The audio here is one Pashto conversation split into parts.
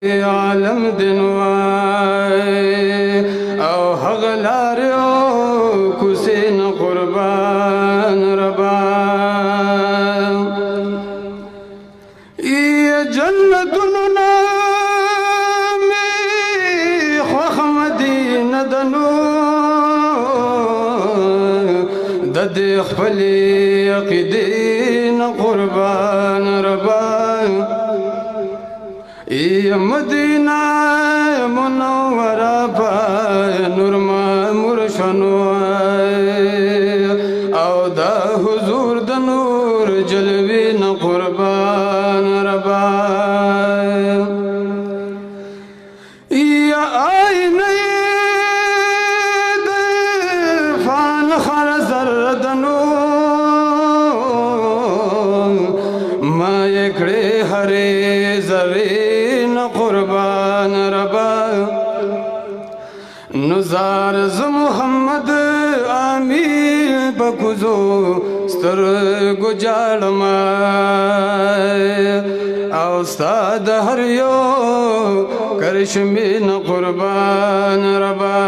عالم دنوای او حغلاریو کسین قربان ربا ای جنتنا می خوخ مدینه دنو دد خپلی عقیدین قربان ربا ای مدینہ منورہ پا نور مرشنو او دا حضور دا نور جلوین قربان ربا یا آئینی فان خرزر دنو ما یکڑے ہرے زرین قربان ربا نزار ز محمد آمین بکوزو ستر گجالما او استاد هر یو کرشمین قربان ربا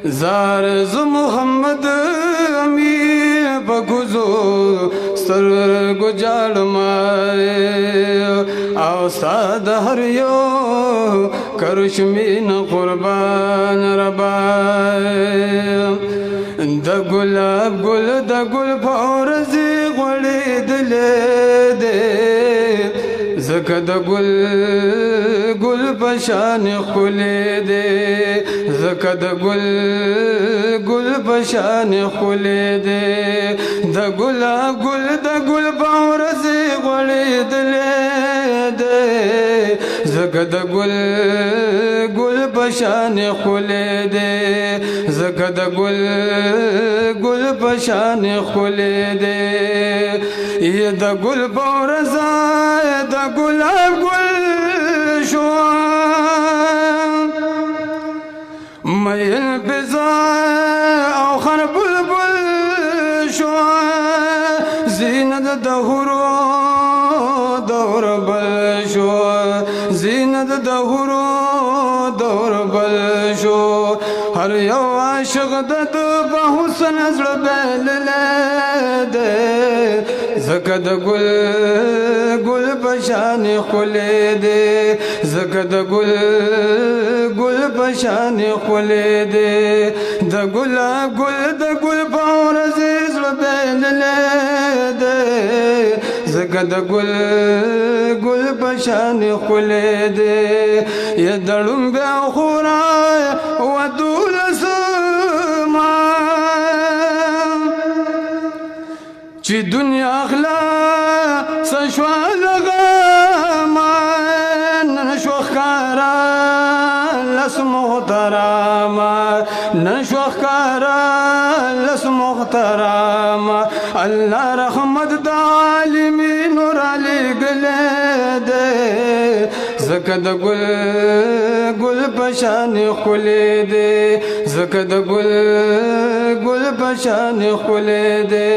زار ز محمد آمین بکوزو ستر گجالما او استاد هر یو کرشمین قربان ربا دا گلاب گل دا گل پورزی غوڑی دلی دے زکا دا گل گل پشان خلی دے زکا دا گل گل پشان خلی دے دا گلاب گل دا گل پورزی غوڑی دلی دے زکا دا گل گل پشان خلی دے زکا دا گل گل پشان خلی دے یہ دا گل پورزا دا گلاب گل شوان میل بزا او خر بلبل شوان زینت دهورو دور بل شو زینت دهورو دور بل شو هر یو عاشق د په حسن زړه بللی دی ځکه د ګل ګل په شان ښکلی دی ځکه د ګل ګل په شان ښکلی دی د ګلاب ګل د ګل په ورځې زړه بللی دی ځکه د ګل ګل په شان ښکلی دی یا د ړومبی او خورا ودولس چی دنیا اخلا سشوا لغامان نشو خکارا لس محتراما نشو خکارا لس محتراما اللہ رحمت دا عالمین را لگلے دے زکا دا گل گل پشان خلی دے زکا دا گل گل پشان خلی دے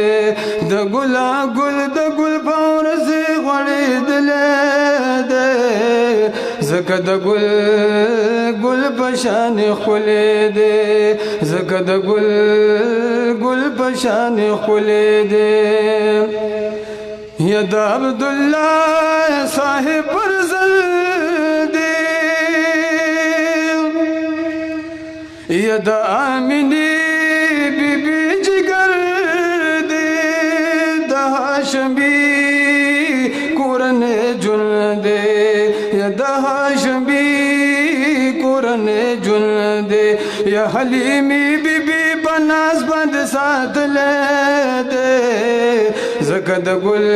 دا گلا گل دا گل پورزی غوڑی دلے دے زکا دا گل گل پشان خلی دے زکا دا گل گل پشان خلی دے یا دا عبداللہ صاحب پرزل دے یا دا آمینی بی بی جگر دے دا ہاشمی قرن جن دے یا دا ہاشمی قرن جن دے یا حلیمی بی بی بناس بند ساتھ لے دے زکا دا گل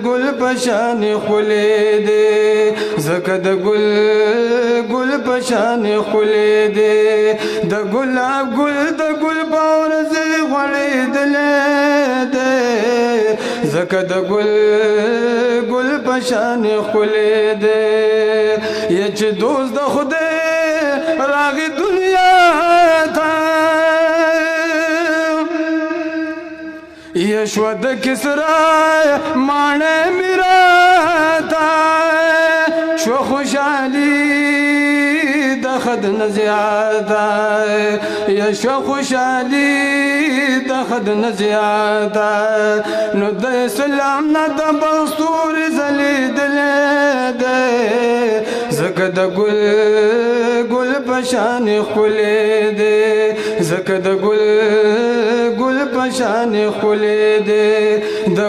گل پشان خلی دے زکا دا گل گل پشان خلی دے دا گلاب گل دا گل پورزی غوڑی دلے دے زکا دا گل گل پشان خلی دے یہ چی دوست دا خودے راغی دنیا تا यशवद किसरा माने मेरा था شو خوشالي دخد نزيادا يا شو خوشالي دخد نزيادا ندى سلام ندى بسطور زليد لدى زكد قل بشاني خليدي زكد قل بشاني خليدي دا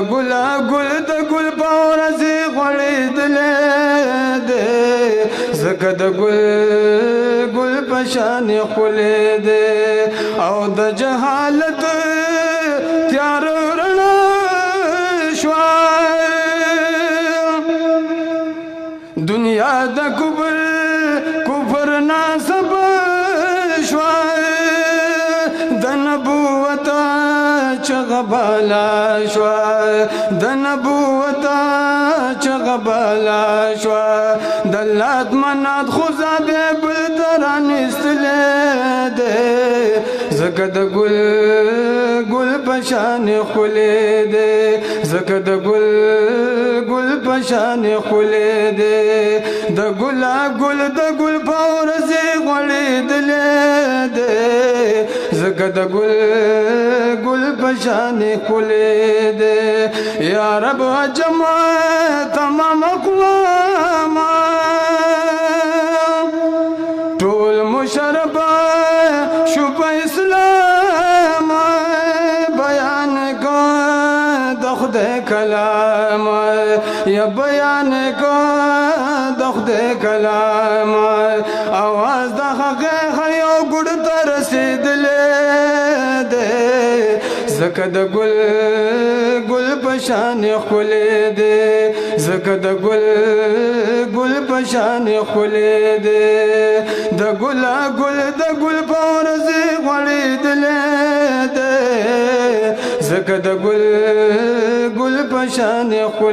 قل باورزي خليد لدى زكد قل بشاني خليدي او دا جهالت تیار رنا شوار دنیا دا کفر ناسب شوار دا نبوتا چغبالا شوار دا نبوتا چغبالا شوار دا لات منات خوزا بے بلدران استلیدے زکد گل پشان خلیدے زکد گل پشان خلیدے دا گل پاورزی غلید لیدے زکد گل پشان خلیدے یا رب جمع تمام اقوام طول مشربہ شب اسلام بیان کو دخد کلام یا بیان کو دخد کلام آواز دا حق خیو گڑ ترسید لے دے زکد گل پشان خلیدے زکد گل پشان خلیدے دا گل پاورزی غلید لیدے زکد گل پشان خلیدے